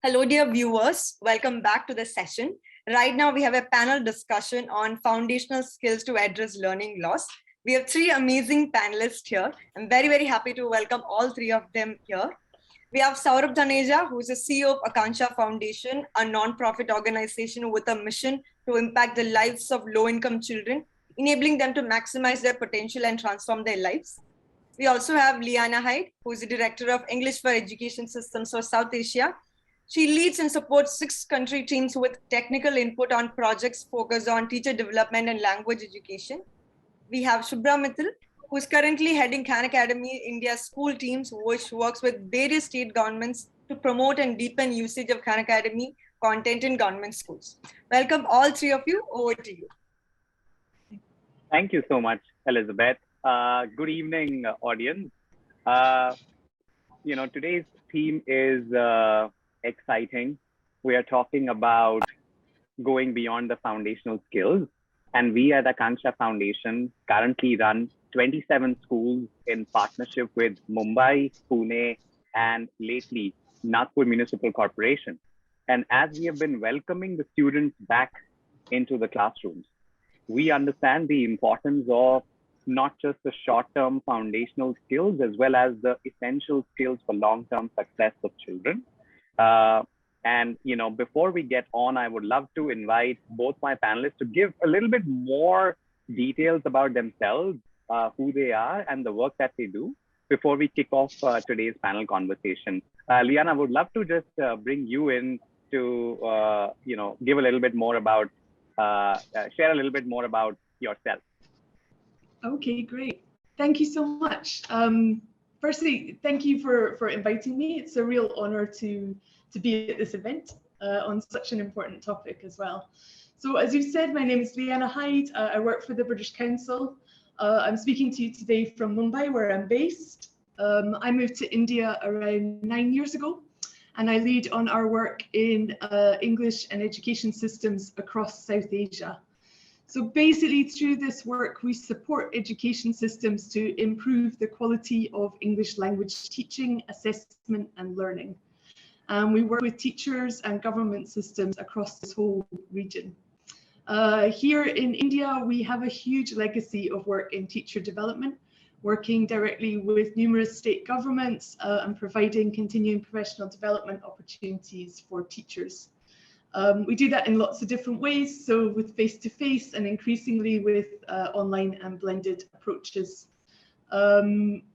Hello, dear viewers. Welcome back to the session. Right now, we have a panel discussion on foundational skills to address learning loss. We have three amazing panelists here. I'm very, very happy to welcome all three of them here. We have Saurabh Taneja, who is the CEO of Akanksha Foundation, a non-profit organization with a mission to impact the lives of low-income children, enabling them to maximize their potential and transform their lives. We also have Liana Hyde, who is the Director of English for Education Systems for South Asia. She leads and supports 6 country teams with technical input on projects focused on teacher development and language education. We have Shubhra Mittal, who is currently heading Khan Academy India's school teams, which works with various state governments to promote and deepen usage of Khan Academy content in government schools. Welcome all three of you. Over to you. Thank you so much, Elizabeth. Good evening, audience. Today's theme is exciting. We are talking about going beyond the foundational skills. And we at the Akanksha Foundation currently run 27 schools in partnership with Mumbai, Pune, and lately Nagpur Municipal Corporation. And as we have been welcoming the students back into the classrooms, we understand the importance of not just the short-term foundational skills, as well as the essential skills for long-term success of children. Before we get on, I would love to invite both my panelists to give a little bit more details about themselves, who they are and the work that they do before we kick off today's panel conversation. Liana, I would love to just bring you in to, give a little bit more about, share a little bit more about yourself. Okay, great. Thank you so much. Firstly, thank you for inviting me. It's a real honor to be at this event on such an important topic as well. So as you said, my name is Liana Hyde. I work for the British Council. I'm speaking to you today from Mumbai, where I'm based. I moved to India around 9 years ago, and I lead on our work in English and education systems across South Asia. So basically, through this work, we support education systems to improve the quality of English language teaching, assessment, and learning. We work with teachers and government systems across this whole region. Here in India, we have a huge legacy of work in teacher development, working directly with numerous state governments and providing continuing professional development opportunities for teachers. We do that in lots of different ways, so with face-to-face and increasingly with online and blended approaches.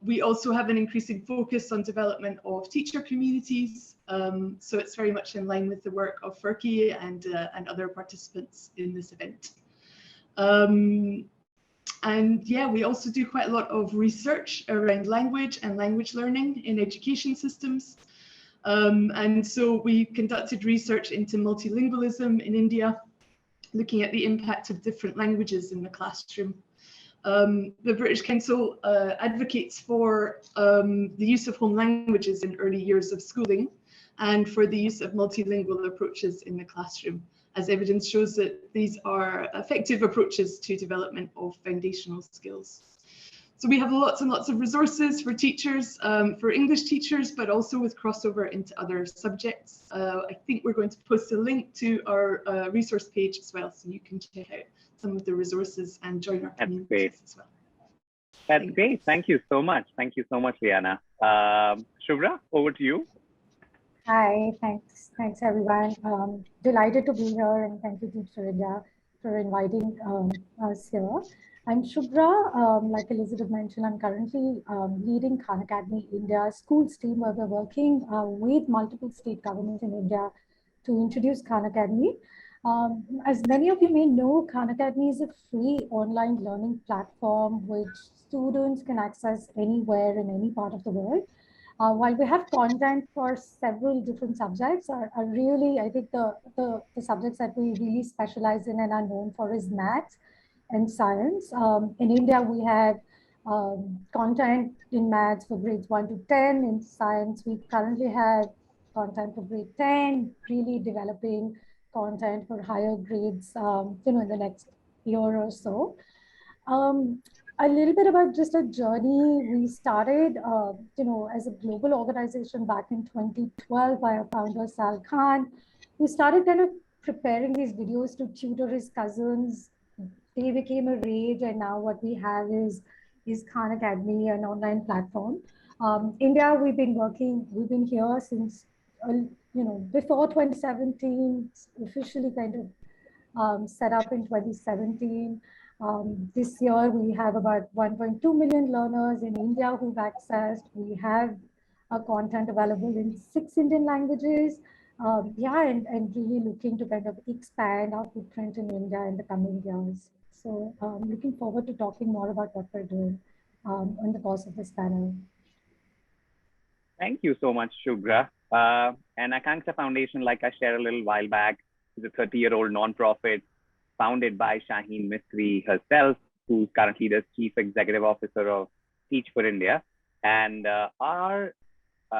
We also have an increasing focus on development of teacher communities, so it's very much in line with the work of FERCI and other participants in this event. And yeah, we also do quite a lot of research around language and language learning in education systems. And so we conducted research into multilingualism in India, looking at the impact of different languages in the classroom. The British Council advocates for the use of home languages in early years of schooling and for the use of multilingual approaches in the classroom, as evidence shows that these are effective approaches to development of foundational skills. So we have lots and lots of resources for teachers, for English teachers, but also with crossover into other subjects. I think we're going to post a link to our resource page as well, so you can check out some of the resources and join our communities as well. That's great. Thank you so much. Thank you so much, Liana. Shubhra, over to you. Hi, thanks everyone. Delighted to be here, and thank you to Taneja for inviting us here. I'm Shubhra. Like Elizabeth mentioned, I'm currently leading Khan Academy India schools team, where we're working with multiple state governments in India to introduce Khan Academy. As many of you may know, Khan Academy is a free online learning platform which students can access anywhere in any part of the world. While we have content for several different subjects, are really, I think the subjects that we really specialize in and are known for is maths and science. In India, we have content in maths for grades 1 to 10. In science, we currently have content for grade 10, really developing content for higher grades, in the next year or so. a little bit about just a journey. We started, as a global organization back in 2012 by our founder, Sal Khan. We started kind of preparing these videos to tutor his cousins. They became a rage, and now what we have is Khan Academy, an online platform. India, we've been here since, before 2017, officially kind of set up in 2017. This year, we have about 1.2 million learners in India who've accessed. We have content available in 6 Indian languages. And really looking to kind of expand our footprint in India in the coming years. So looking forward to talking more about what we're doing in the course of this panel. Thank you so much, Shubhra. And Akanksha Foundation, like I shared a little while back, is a 30-year-old nonprofit founded by Shaheen Mistry herself, who's currently the Chief Executive Officer of Teach for India. And our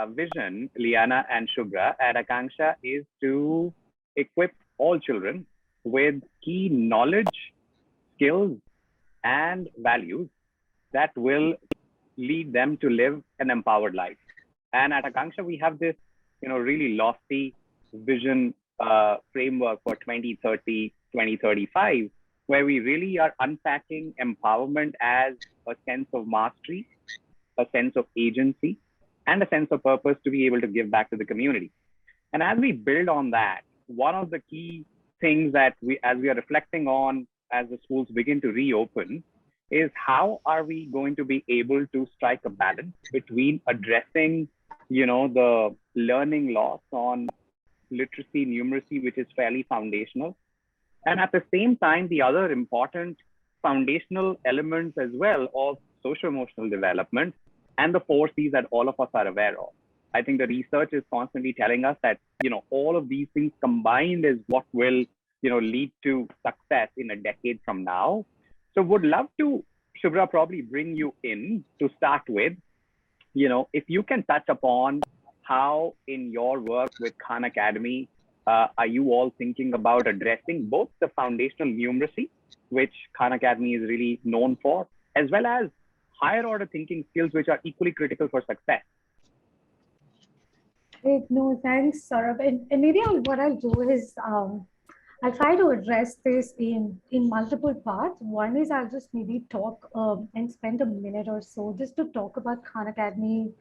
vision, Liana and Shubhra at Akanksha, is to equip all children with key knowledge, skills, and values that will lead them to live an empowered life. And at Akanksha, we have this, really lofty vision framework for 2030, 2035, where we really are unpacking empowerment as a sense of mastery, a sense of agency, and a sense of purpose to be able to give back to the community. And as we build on that, one of the key things that as we are reflecting on as the schools begin to reopen is how are we going to be able to strike a balance between addressing, the learning loss on literacy, numeracy, which is fairly foundational. And at the same time, the other important foundational elements as well of socio-emotional development and the 4 C's that all of us are aware of. I think the research is constantly telling us that, all of these things combined is what will, lead to success in a decade from now. So would love to, Shubhra, probably bring you in to start with, if you can touch upon how in your work with Khan Academy, are you all thinking about addressing both the foundational numeracy, which Khan Academy is really known for, as well as higher order thinking skills, which are equally critical for success? Great. No, thanks, Saurabh. And maybe what I'll do is I'll try to address this in multiple parts. One is I'll just maybe talk and spend a minute or so just to talk about Khan Academy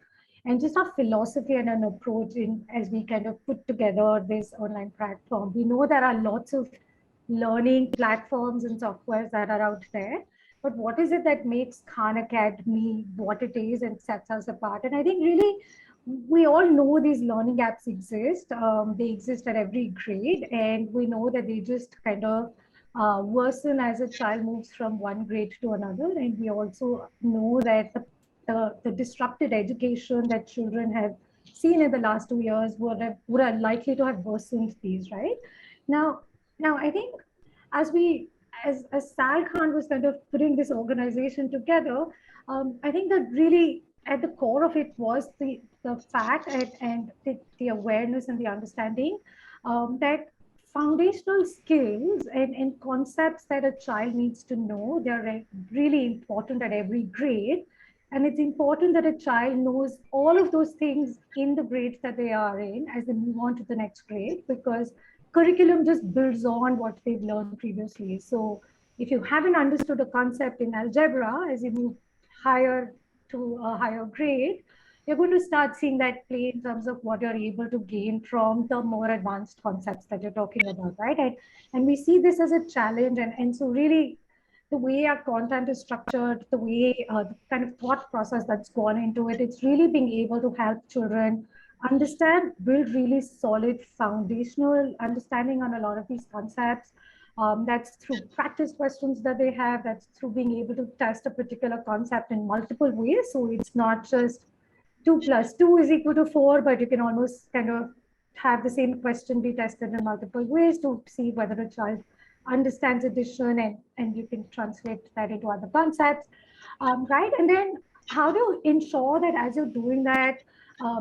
and just our philosophy and an approach as we kind of put together this online platform. We know there are lots of learning platforms and softwares that are out there, but what is it that makes Khan Academy what it is and sets us apart? And I think really, we all know these learning apps exist. They exist at every grade, and we know that they just kind of worsen as a child moves from one grade to another. And we also know that the disrupted education that children have seen in the last 2 years would are likely to have worsened these, right? Now I think as Sal Khan was kind of putting this organization together, I think that really at the core of it was the fact and the awareness and the understanding that foundational skills and concepts that a child needs to know, they're really important at every grade. And it's important that a child knows all of those things in the grades that they are in as they move on to the next grade, because curriculum just builds on what they've learned previously. So if you haven't understood a concept in algebra as you move higher to a higher grade, you're going to start seeing that play in terms of what you're able to gain from the more advanced concepts that you're talking about, right? And we see this as a challenge. And so really, the way our content is structured, the way the kind of thought process that's gone into it, it's really being able to help children understand, build really solid foundational understanding on a lot of these concepts. That's through practice questions that they have, that's through being able to test a particular concept in multiple ways. So it's not just 2 + 2 = 4, but you can almost kind of have the same question be tested in multiple ways to see whether a child understands addition, and you can translate that into other concepts, right? And then how do you ensure that as you're doing that,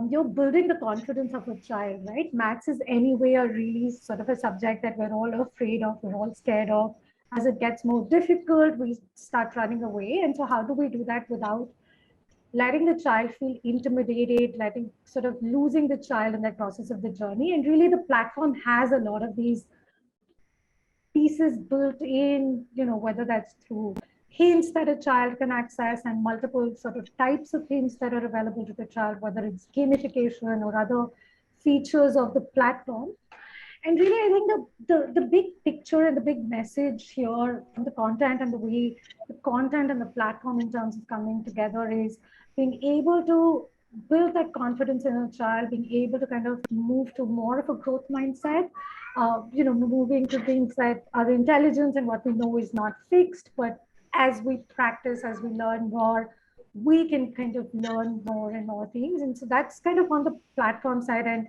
you're building the confidence of a child, right? Maths is anyway a really sort of a subject that we're all afraid of, we're all scared of. as it gets more difficult, we start running away. And so how do we do that without letting the child feel intimidated, letting sort of losing the child in that process of the journey? And really the platform has a lot of these pieces built in, whether that's through hints that a child can access and multiple sort of types of hints that are available to the child, whether it's gamification or other features of the platform. And really, I think the big picture and the big message here from the content and the way the content and the platform in terms of coming together is being able to build that confidence in a child, being able to kind of move to more of a growth mindset, moving to things that are intelligence and what we know is not fixed, but as we practice, as we learn more, we can kind of learn more and more things. And so that's kind of on the platform side. And,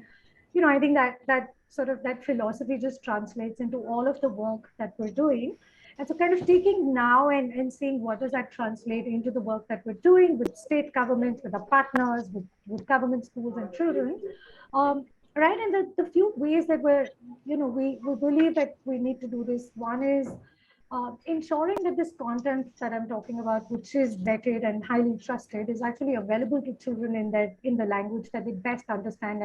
I think that sort of that philosophy just translates into all of the work that we're doing. And so kind of taking now and seeing what does that translate into the work that we're doing with state governments, with our partners, with government schools and children. Right, and the few ways that we believe that we need to do this. One is ensuring that this content that I'm talking about, which is vetted and highly trusted, is actually available to children in the language that they best understand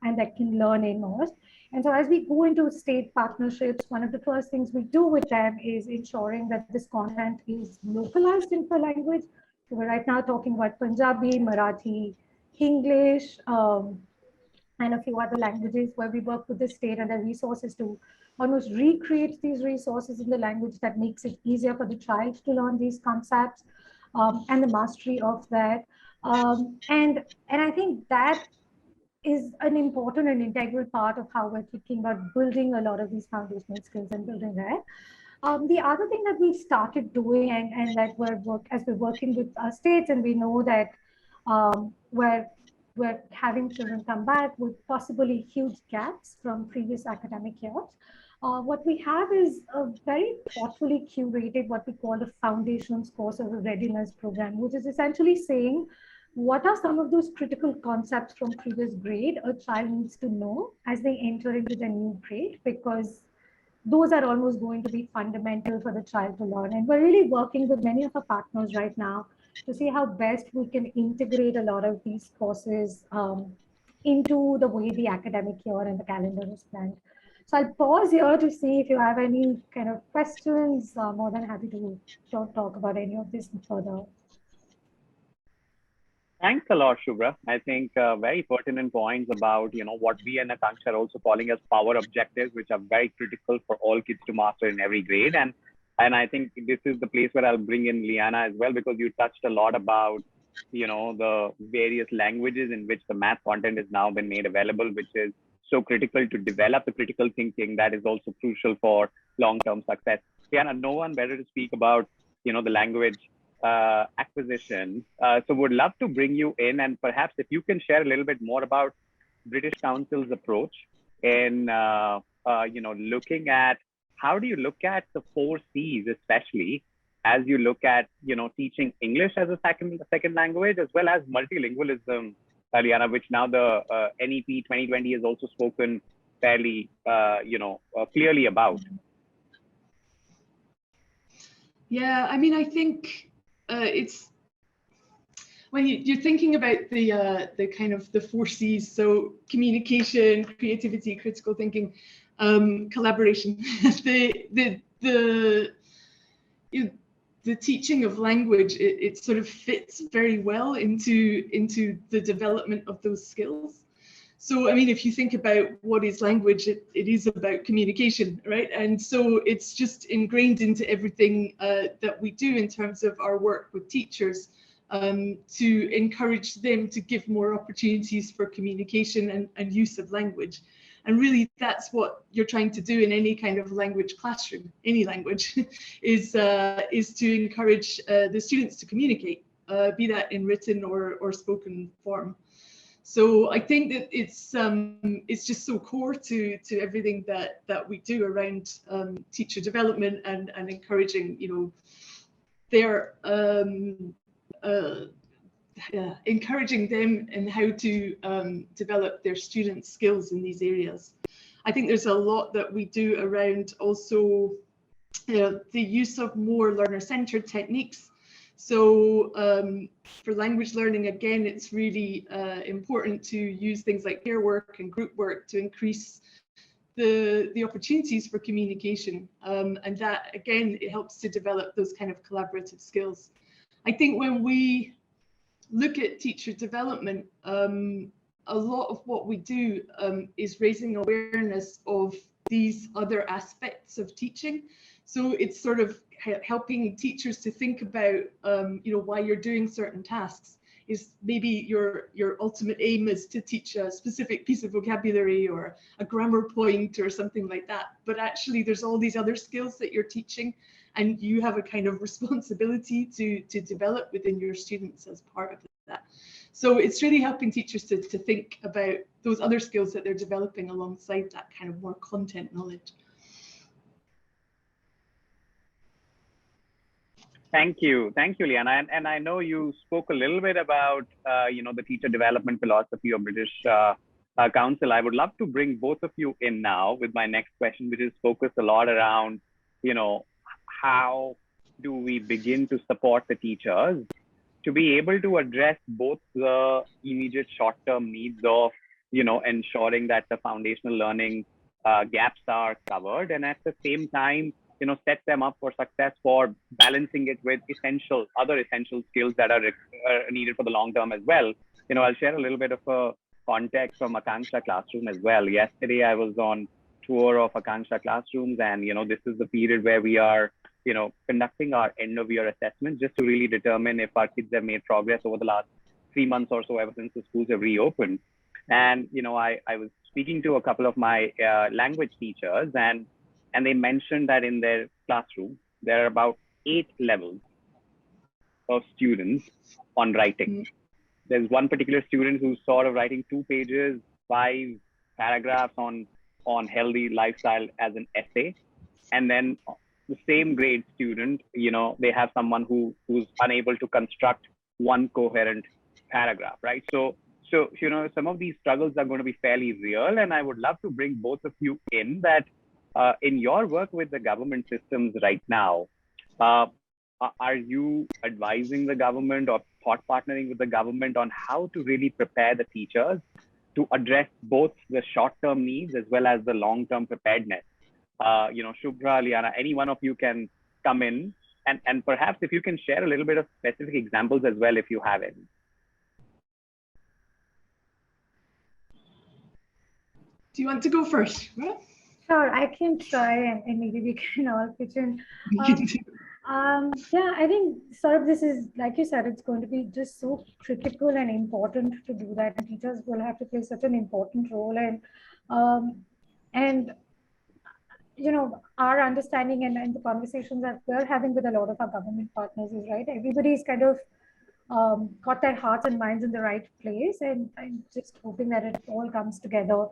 and that can learn in most. And so as we go into state partnerships, one of the first things we do with them is ensuring that this content is localized in the language. So we're right now talking about Punjabi, Marathi, English, and a few other languages where we work with the state and the resources to almost recreate these resources in the language that makes it easier for the child to learn these concepts and the mastery of that. And I think that is an important and integral part of how we're thinking about building a lot of these foundational skills and building that. The other thing that we started doing and that as we're working with our states, and we know that we're having children come back with possibly huge gaps from previous academic years. What we have is a very thoughtfully curated, what we call a foundations course or a readiness program, which is essentially saying, what are some of those critical concepts from previous grade a child needs to know as they enter into the new grade, because those are almost going to be fundamental for the child to learn. And we're really working with many of our partners right now to see how best we can integrate a lot of these courses into the way the academic year and the calendar is planned. So I'll pause here to see if you have any kind of questions. More than happy to talk about any of this further. Thanks a lot, Shubhra. I think very pertinent points about, what we in Akanksha are also calling as power objectives, which are very critical for all kids to master in every grade. And I think this is the place where I'll bring in Liana as well, because you touched a lot about, the various languages in which the math content is now been made available, which is so critical to develop the critical thinking that is also crucial for long-term success. Liana, no one better to speak about, the language acquisition. So would love to bring you in, and perhaps if you can share a little bit more about British Council's approach in, looking at how do you look at the 4 C's, especially as you look at, teaching English as a second language, as well as multilingualism, Liana, which now the NEP 2020 has also spoken fairly, clearly about. Yeah, I mean, I think it's when you're thinking about the kind of the 4 C's, so communication, creativity, critical thinking, collaboration, the teaching of language, it sort of fits very well into the development of those skills. So, I mean, if you think about what is language, it is about communication, right? And so it's just ingrained into everything that we do in terms of our work with teachers, to encourage them to give more opportunities for communication and use of language. And really, that's what you're trying to do in any kind of language classroom, any language, is to encourage the students to communicate, be that in written or spoken form. So I think that it's just so core to everything that we do around teacher development and encouraging, their encouraging them in how to develop their students' skills in these areas. I think there's a lot that we do around also the use of more learner-centered techniques. So for language learning, again, it's really important to use things like peer work and group work to increase the opportunities for communication. And that, again, it helps to develop those kind of collaborative skills. I think when we look at teacher development, a lot of what we do is raising awareness of these other aspects of teaching. So it's sort of helping teachers to think about, why you're doing certain tasks. Is maybe your ultimate aim is to teach a specific piece of vocabulary or a grammar point or something like that. But actually, there's all these other skills that you're teaching, and you have a kind of responsibility to develop within your students as part of that. So it's really helping teachers to think about those other skills that they're developing alongside that kind of more content knowledge. Thank you, Liana. And I know you spoke a little bit about, the teacher development philosophy of British Council. I would love to bring both of you in now with my next question, which is focused a lot around, how do we begin to support the teachers to be able to address both the immediate short-term needs of, ensuring that the foundational learning gaps are covered, and at the same time, set them up for success for balancing it with other essential skills that are needed for the long term as well. I'll share a little bit of a context from Akanksha classroom as well. Yesterday, I was on tour of Akanksha classrooms, and this is the period where we are, conducting our end of year assessment just to really determine if our kids have made progress over the last 3 months or so ever since the schools have reopened. And I was speaking to a couple of my language teachers, and they mentioned that in their classroom, there are about 8 levels of students on writing. There's one particular student who's sort of writing 2 pages, 5 paragraphs on healthy lifestyle as an essay. And then the same grade student, they have someone who's unable to construct one coherent paragraph, right? So, some of these struggles are going to be fairly real. And I would love to bring both of you in that in your work with the government systems right now, are you advising the government or thought partnering with the government on how to really prepare the teachers to address both the short-term needs as well as the long-term preparedness? Shubhra, Liana, any one of you can come in and perhaps if you can share a little bit of specific examples as well, if you have any. Do you want to go first? Sure, I can try and maybe we can all pitch in. Yeah, I think sort of this is, like you said, it's going to be just so critical and important to do that. And teachers will have to play such an important role. And our understanding and the conversations that we're having with a lot of our government partners is, right, everybody's kind of got their hearts and minds in the right place, and I'm just hoping that it all comes together.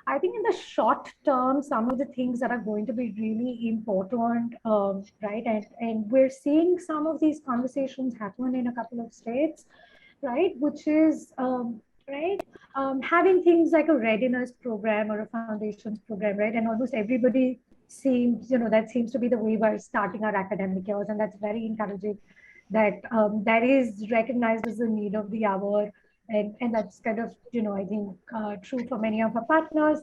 I think in the short term, some of the things that are going to be really important, right, and we're seeing some of these conversations happen in a couple of states, right, which is, having things like a readiness program or a foundations program, right, and almost everybody seems, that seems to be the way we're starting our academic years, and that's very encouraging. That that is recognized as the need of the hour, and that's kind of, I think true for many of our partners.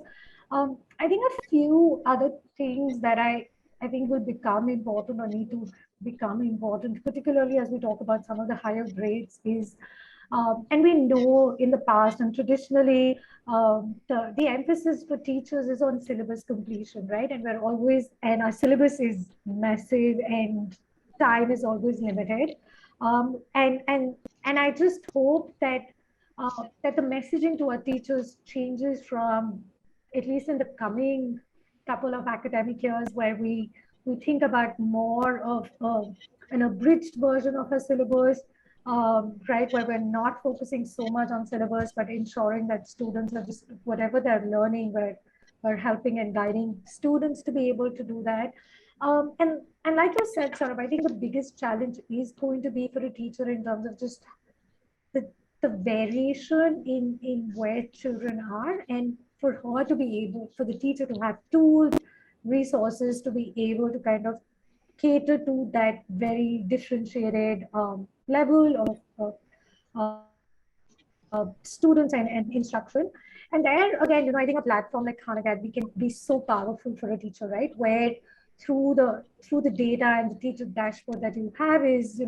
I think a few other things that I think will become important or need to become important, particularly as we talk about some of the higher grades, is and we know in the past and traditionally the emphasis for teachers is on syllabus completion, right? And our syllabus is massive and time is always limited. And I just hope that that the messaging to our teachers changes from, at least in the coming couple of academic years, where we think about more of an abridged version of a syllabus, right, where we're not focusing so much on syllabus, but ensuring that students are just, whatever they're learning, we're helping and guiding students to be able to do that. And like you said, Saurabh, I think the biggest challenge is going to be for a teacher in terms of just the variation in where children are, and for her to be able, for the teacher to have tools, resources to be able to kind of cater to that very differentiated level of students and instruction. And there again, I think a platform like Khan Academy can be so powerful for a teacher, right? Where through the data and the teacher dashboard that you have is,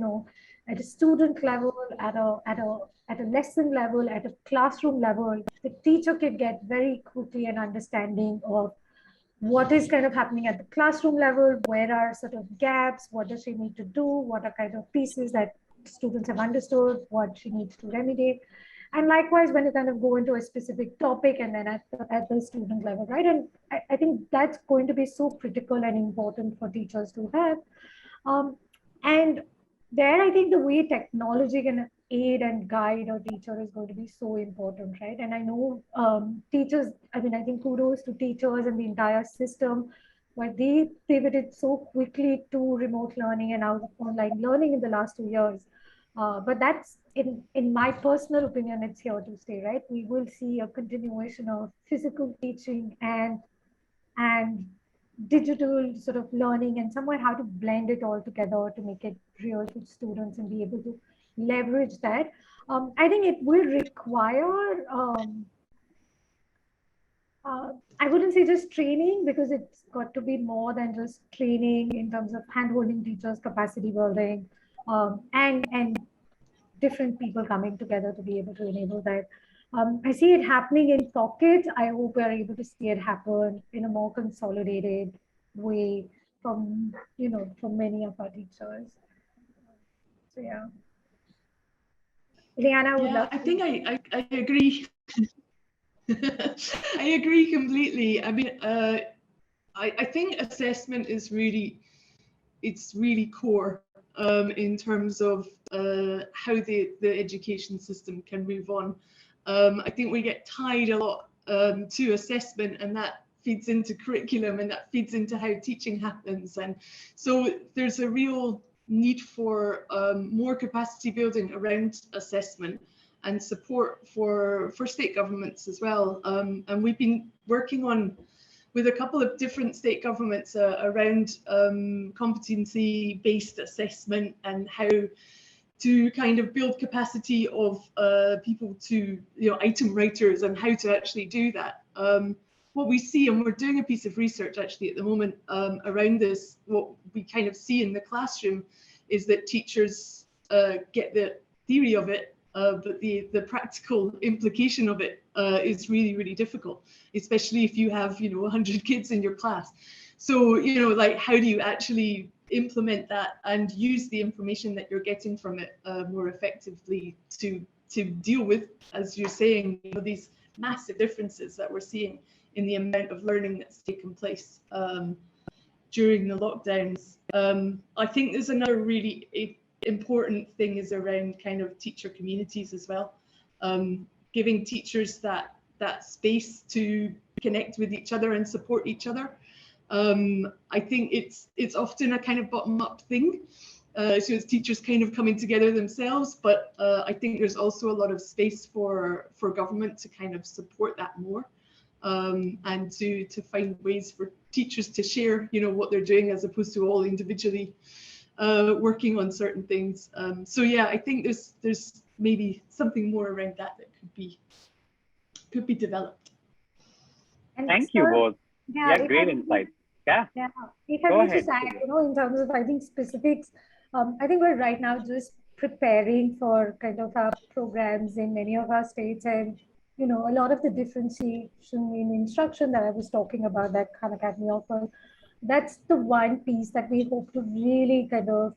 at a student level, at a lesson level, at a classroom level, the teacher can get very quickly an understanding of what is kind of happening at the classroom level, where are sort of gaps, what does she need to do, what are kind of pieces that students have understood, what she needs to remediate. And likewise, when you kind of go into a specific topic and then at the student level, right? And I think that's going to be so critical and important for teachers to have. And there, I think the way technology can aid and guide a teacher is going to be so important, right? And I know teachers, I think kudos to teachers and the entire system, where they pivoted so quickly to remote learning and now online learning in the last 2 years. But that's, in my personal opinion, it's here to stay, right? We will see a continuation of physical teaching and digital sort of learning, and somewhere how to blend it all together to make it real to students and be able to leverage that. I think it will require, I wouldn't say just training, because it's got to be more than just training in terms of hand-holding teachers, capacity building, and different people coming together to be able to enable that. I see it happening in pockets. I hope we're able to see it happen in a more consolidated way from many of our teachers. So yeah. Liana, would love I think I agree. I agree completely. I mean, I think assessment is really core in terms of how the education system can move on. I think we get tied a lot to assessment, and that feeds into curriculum, and that feeds into how teaching happens. And so there's a real need for more capacity building around assessment and support for state governments as well. And we've been working on with a couple of different state governments around competency-based assessment and how to kind of build capacity of people to, item writers, and how to actually do that. What we see, and we're doing a piece of research actually at the moment around this, what we kind of see in the classroom is that teachers get the theory of it, but the practical implication of it is really, really difficult, especially if you have, 100 kids in your class. So, like, how do you actually implement that and use the information that you're getting from it more effectively to deal with, as you're saying, these massive differences that we're seeing in the amount of learning that's taken place during the lockdowns. I think there's another really important thing is around kind of teacher communities as well, giving teachers that space to connect with each other and support each other. I think it's often a kind of bottom-up thing, so it's teachers kind of coming together themselves, but I think there's also a lot of space for government to kind of support that more, and to find ways for teachers to share, what they're doing, as opposed to all individually working on certain things. So yeah, I think there's maybe something more around that could be developed. And Thank you both. Yeah, great insight. Yeah. If I may just add, in terms of, I think, specifics, I think we're right now just preparing for kind of our programs in many of our states, and a lot of the differentiation in instruction that I was talking about that Khan Academy offers, that's the one piece that we hope to really kind of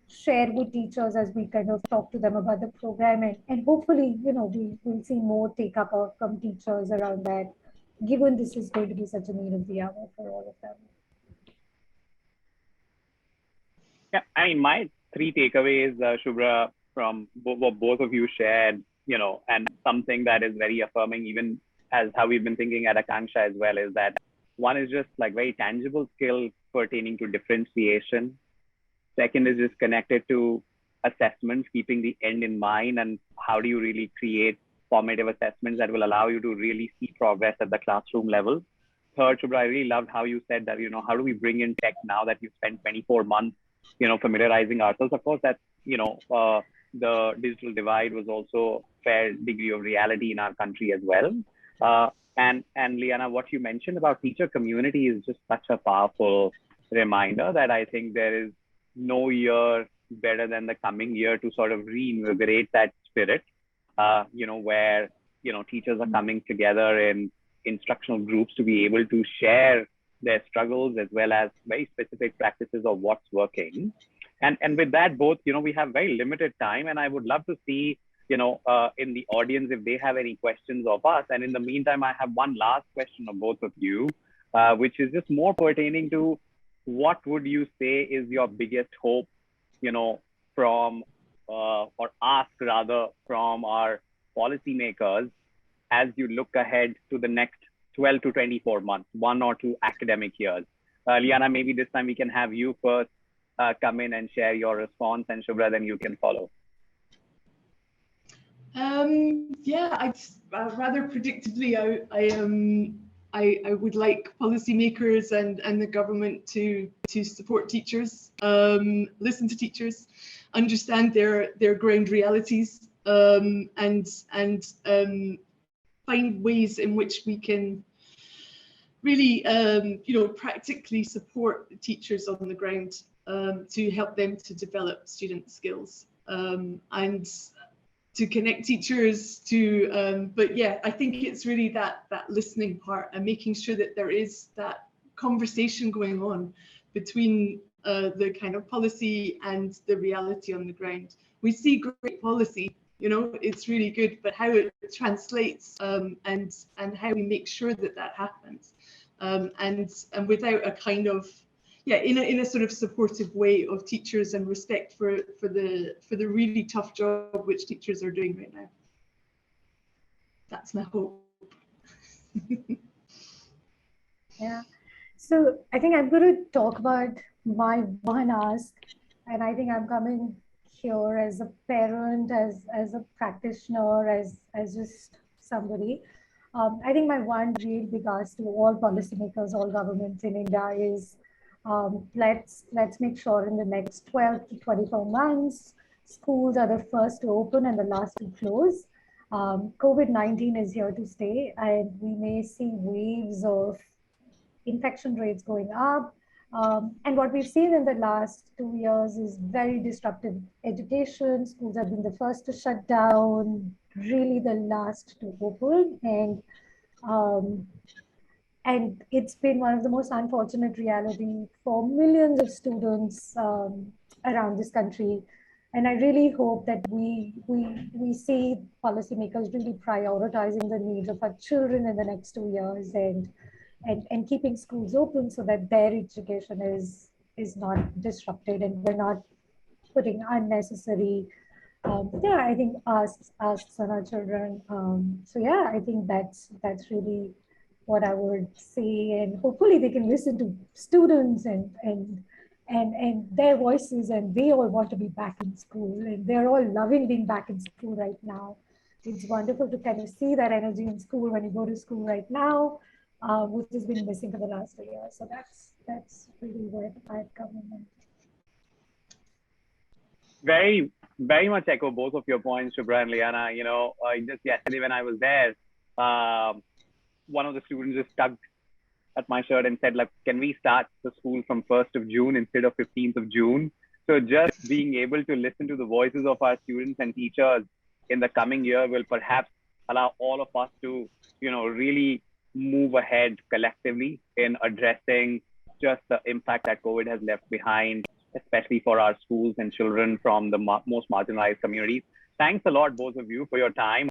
share with teachers as we kind of talk to them about the program, and hopefully, we'll see more take up from teachers around that, given this is going to be such a need of the hour for all of them. Yeah, I mean, my three takeaways, Shubhra, from what both of you shared, and something that is very affirming, even as how we've been thinking at Akanksha as well, is that one is just like very tangible skill pertaining to differentiation. Second is just connected to assessments, keeping the end in mind, and how do you really create formative assessments that will allow you to really see progress at the classroom level. third, Shubhra, I really loved how you said that, how do we bring in tech now that you've spent 24 months, familiarizing ourselves? Of course, that's, the digital divide was also a fair degree of reality in our country as well. And Liana, what you mentioned about teacher community is just such a powerful reminder that I think there is no year better than the coming year to sort of reinvigorate that spirit, where, teachers are coming together in instructional groups to be able to share their struggles as well as very specific practices of what's working. And with that, both, we have very limited time, and I would love to see, in the audience, if they have any questions of us. And in the meantime, I have one last question of both of you, which is just more pertaining to what would you say is your biggest hope, from, or ask rather from our policymakers as you look ahead to the next 12 to 24 months, 1 or 2 academic years. Liana, maybe this time we can have you first come in and share your response, and Shubhra, then you can follow. Yeah, rather predictably, I would like policymakers and the government to support teachers, listen to teachers, understand their ground realities, and find ways in which we can really, practically support the teachers on the ground, to help them to develop student skills, and to connect teachers to, but yeah, I think it's really that listening part and making sure that there is that conversation going on between the kind of policy and the reality on the ground. We see great policy, it's really good, but how it translates, and how we make sure that happens, and without a kind of, in a sort of supportive way of teachers and respect for the really tough job which teachers are doing right now. That's my hope. Yeah. So I think I'm going to talk about my one ask, and I think I'm coming here as a parent, as a practitioner, as just somebody. I think my one real big ask to all policymakers, all governments in India is, let's make sure in the next 12 to 24 months, schools are the first to open and the last to close. COVID-19 is here to stay, and we may see waves of infection rates going up. And what we've seen in the last 2 years is very disruptive education. Schools have been the first to shut down, really the last to open. And it's been one of the most unfortunate reality for millions of students around this country. And I really hope that we see policymakers really prioritizing the needs of our children in the next 2 years, and keeping schools open so that their education is not disrupted, and we're not putting unnecessary, I think asks on our children. So yeah, I think that's really what I would say, and hopefully they can listen to students and their voices, and they all want to be back in school, and they're all loving being back in school right now. It's wonderful to kind of see that energy in school when you go to school right now, which has been missing for the last 2 years. So that's really where I'd come in. Very, very much echo both of your points, Shubhra and Liana. Just yesterday when I was there, one of the students just tugged at my shirt and said, like, can we start the school from 1st of June instead of 15th of June? So just being able to listen to the voices of our students and teachers in the coming year will perhaps allow all of us to, really move ahead collectively in addressing just the impact that COVID has left behind, especially for our schools and children from the most marginalized communities. Thanks a lot, both of you, for your time.